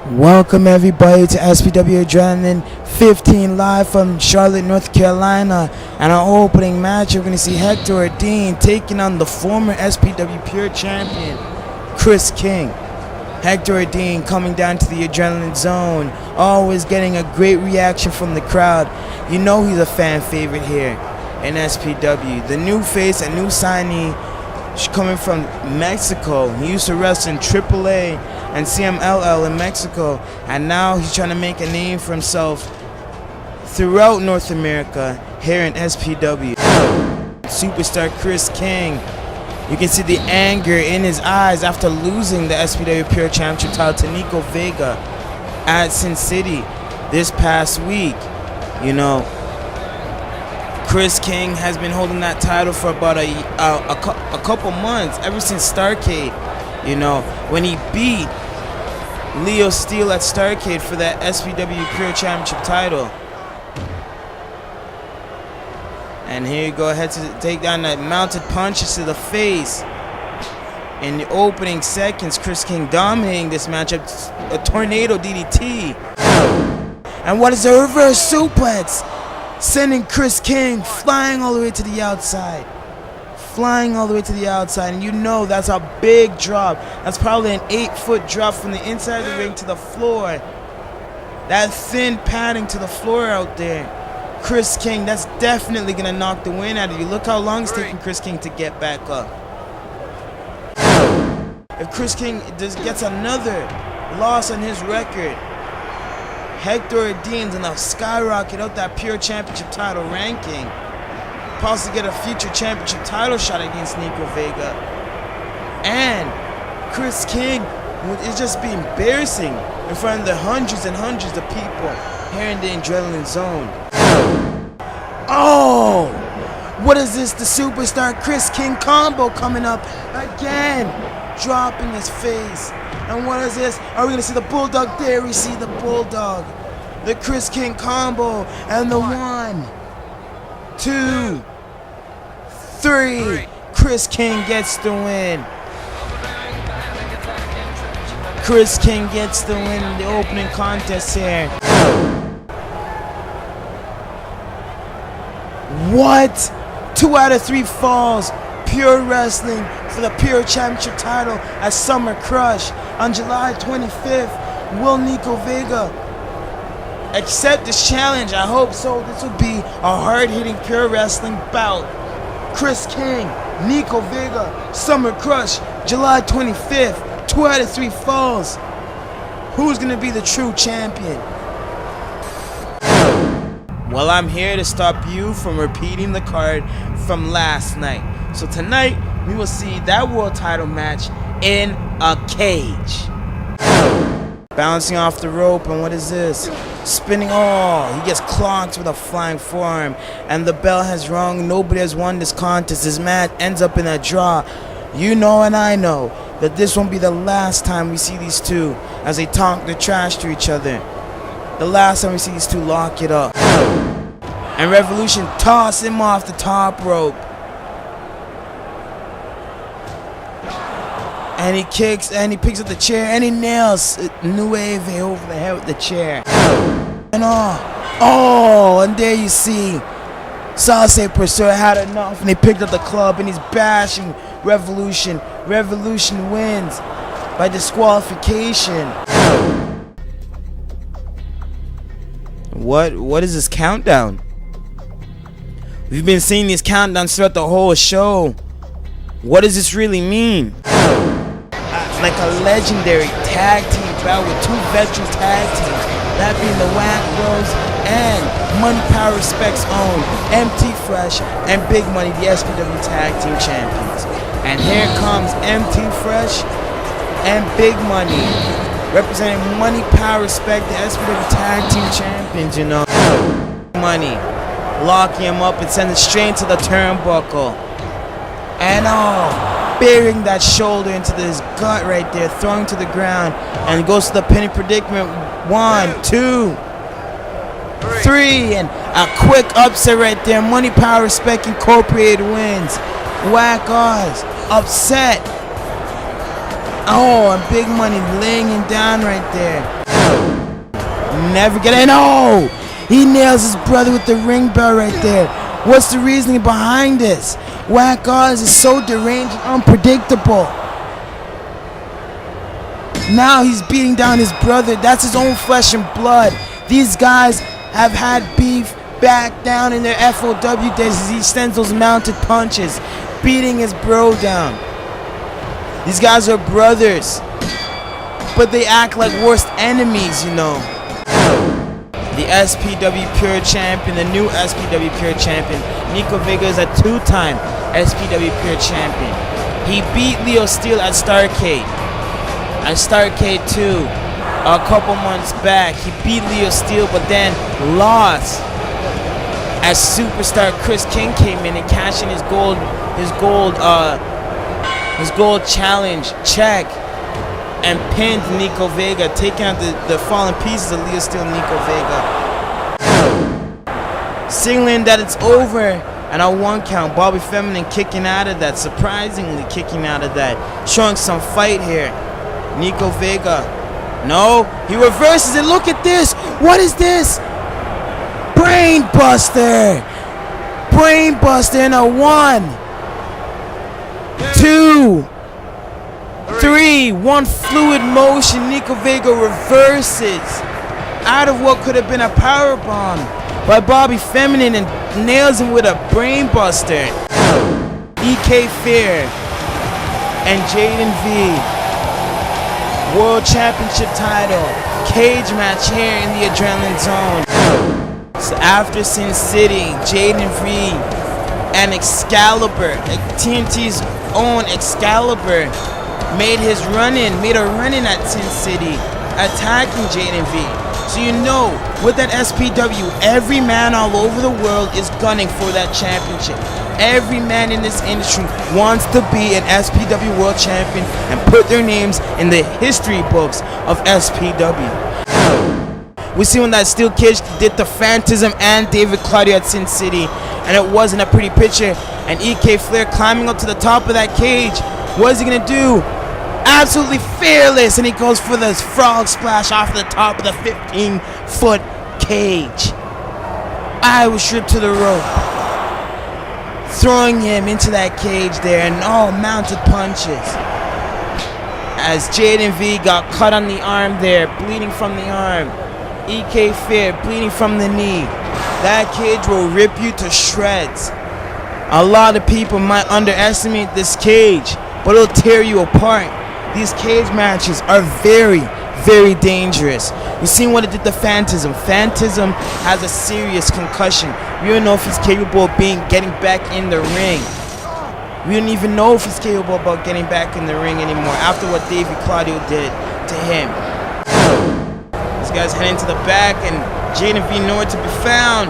Welcome everybody to SPW Adrenaline 15 live from Charlotte, North Carolina. And our opening match, we're going to see Hector Dean taking on the former SPW Pure Champion, Chris King. Hector Dean coming down to the Adrenaline Zone, always getting a great reaction from the crowd. You know he's a fan favorite here in SPW. The new face, a new signee, coming from Mexico. He used to wrestle in AAA and CMLL in Mexico, and now he's trying to make a name for himself throughout North America here in SPW. Superstar Chris King. You can see the anger in his eyes after losing the SPW Pure Championship title to Nico Vega at Sin City this past week. You know, Chris King has been holding that title for about a couple months, ever since Starrcade. You know, when he beat Leo Steele at Starrcade for that SPW Pure Championship title. And here you go, ahead to take down that mounted punches to the face. In the opening seconds, Chris King dominating this matchup, a tornado DDT. And what is a reverse suplex? Sending Chris King flying all the way to the outside. Flying all the way to the outside, and you know that's a big drop. That's probably an 8-foot drop from the inside of the ring to the floor. That thin padding to the floor out there. Chris King, that's definitely gonna knock the wind out of you. Look how long it's taking Chris King to get back up. If Chris King just gets another loss on his record, Hector Dean's gonna skyrocket out that Pure Championship title ranking. Possibly get a future championship title shot against Nico Vega. And Chris King is just be embarrassing in front of the hundreds and hundreds of people here in the Adrenaline Zone. Oh! What is this? The superstar Chris King combo coming up again. Dropping his face. And what is this? Are we going to see the Bulldog? There we see the Bulldog. The Chris King combo. And the 1, 2, 3. Chris King gets the win. Chris King gets the win in the opening contest here. What? 2 out of 3 falls. Pure Wrestling for the Pure Championship title at Summer Crush on July 25th. Will Nico Vega accept this challenge? I hope so. This will be a hard-hitting Pure Wrestling bout. Chris King, Nico Vega, Summer Crush, July 25th. 2 out of 3 falls. Who's going to be the true champion? Well, I'm here to stop you from repeating the card from last night. So tonight, we will see that world title match in a cage. Bouncing off the rope, and what is this? Spinning, he gets clocked with a flying forearm, and the bell has rung. Nobody has won this contest. This match ends up in a draw. You know and I know that this won't be the last time we see these two as they talk the trash to each other. The last time we see these two lock it up. And Revolution toss him off the top rope. And he kicks, and he picks up the chair, and he nails Nueve over the head with the chair. And and there you see Salsa Pursuer had enough, and they picked up the club, and he's bashing Revolution. Revolution wins by disqualification. What is this countdown? We've been seeing these countdowns throughout the whole show. What does this really mean? Like a legendary tag team bout with 2 veteran tag teams, that being the Whack Bros and Money Power Respect's own MT Fresh and Big Money, the SPW Tag Team Champions. And here comes MT Fresh and Big Money, representing Money, Power, Respect, the SPW Tag Team Champions, you know. Money, locking him up and sending straight to the turnbuckle. And burying that shoulder into his gut right there, throwing to the ground, and goes to the pinning predicament. 1, 2, 3, and a quick upset right there. Money, Power, Respect Incorporated wins. Whack Oz upset. And Big Money laying him down right there. Never get it. He nails his brother with the ring bell right there. What's the reasoning behind this? Whack Oz is so deranged and unpredictable. Now he's beating down his brother. That's his own flesh and blood. These guys have had beef back down in their FOW days as he sends those mounted punches, beating his bro down. These guys are brothers, but they act like worst enemies, you know. The SPW Pure Champion, the new SPW Pure Champion, Nico Vega, is a 2-time SPW Pure Champion. He beat Leo Steele at Starrcade. At Starrcade 2, a couple months back, he beat Leo Steele, but then lost as Superstar Chris King came in and cashed in his gold challenge check and pinned Nico Vega, taking out the fallen pieces of Leo Steele and Nico Vega. Signaling that it's over, and a 1 count. Bobby Feminine kicking out of that, surprisingly kicking out of that, showing some fight here. Nico Vega, no, he reverses it. Look at this. What is this? Brain Buster. Brain Buster in a 1, 2, 3, 1 fluid motion. Nico Vega reverses out of what could have been a power bomb by Bobby Feminine and nails him with a brain buster. EK Fair and Jaden V, World Championship title, cage match here in the Adrenaline Zone. So after Sin City, Jaden V and Excalibur, TNT's own Excalibur, made a run-in at Sin City, attacking Jaden V. So you know, with that SPW, every man all over the world is gunning for that championship. Every man in this industry wants to be an SPW World Champion and put their names in the history books of SPW. We see when that steel cage did the Phantasm and David Claudio at Sin City, and it wasn't a pretty picture. And EK Flair climbing up to the top of that cage. What is he gonna do? Absolutely fearless, and he goes for this frog splash off the top of the 15-foot cage. I was stripped to the rope, throwing him into that cage there, and mounted punches. As Jaden V got cut on the arm there, bleeding from the arm. EK Fair bleeding from the knee. That cage will rip you to shreds. A lot of people might underestimate this cage, but it'll tear you apart. These cage matches are very, very dangerous. You've seen what it did to Phantasm. Phantasm has a serious concussion. We don't know if he's capable of getting back in the ring. We don't even know if he's capable of getting back in the ring anymore after what David Claudio did to him. This guy's heading to the back, and Jaden V nowhere to be found.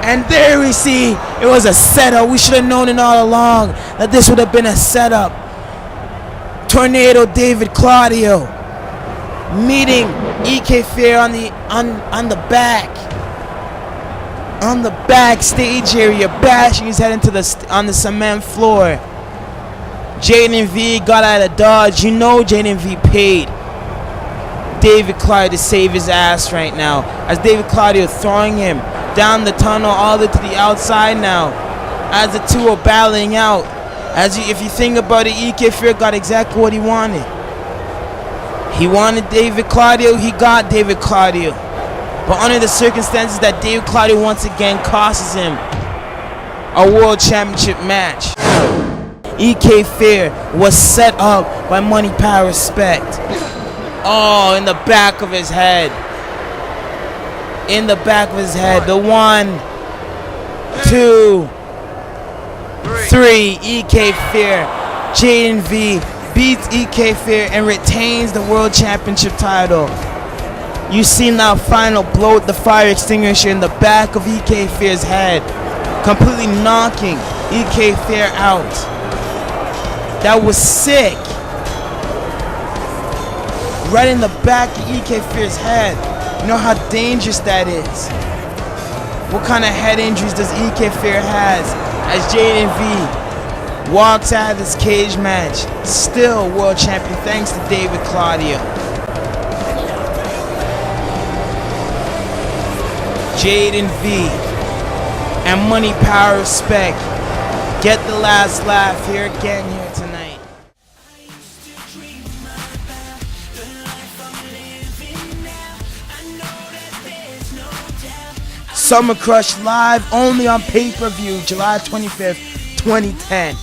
And there we see it was a setup. We should have known it all along that this would have been a setup. Tornado David Claudio meeting EK Fair on the backstage area, bashing his head into on the cement floor. Jaden V got out of dodge. You know Jaden V paid David Claudio to save his ass right now, as David Claudio throwing him down the tunnel all the way to the outside now, as the two are battling out. If you think about it, EK Fair got exactly what he wanted. He wanted David Claudio, he got David Claudio. But under the circumstances that David Claudio once again costs him a World Championship match. EK Fair was set up by Money, Power, Respect. In the back of his head. The 1, 2, 3, EK Fear. Jaden V beats EK Fear and retains the World Championship title. You see now final blow with the fire extinguisher in the back of EK Fear's head, completely knocking EK Fear out. That was sick. Right in the back of EK Fear's head. You know how dangerous that is. What kind of head injuries does EK Fear has as Jaden V walks out of this cage match, still world champion thanks to David Claudio. Jaden V and Money, Power, Respect get the last laugh here again here tonight. Summer Crush live only on pay-per-view July 25th, 2010.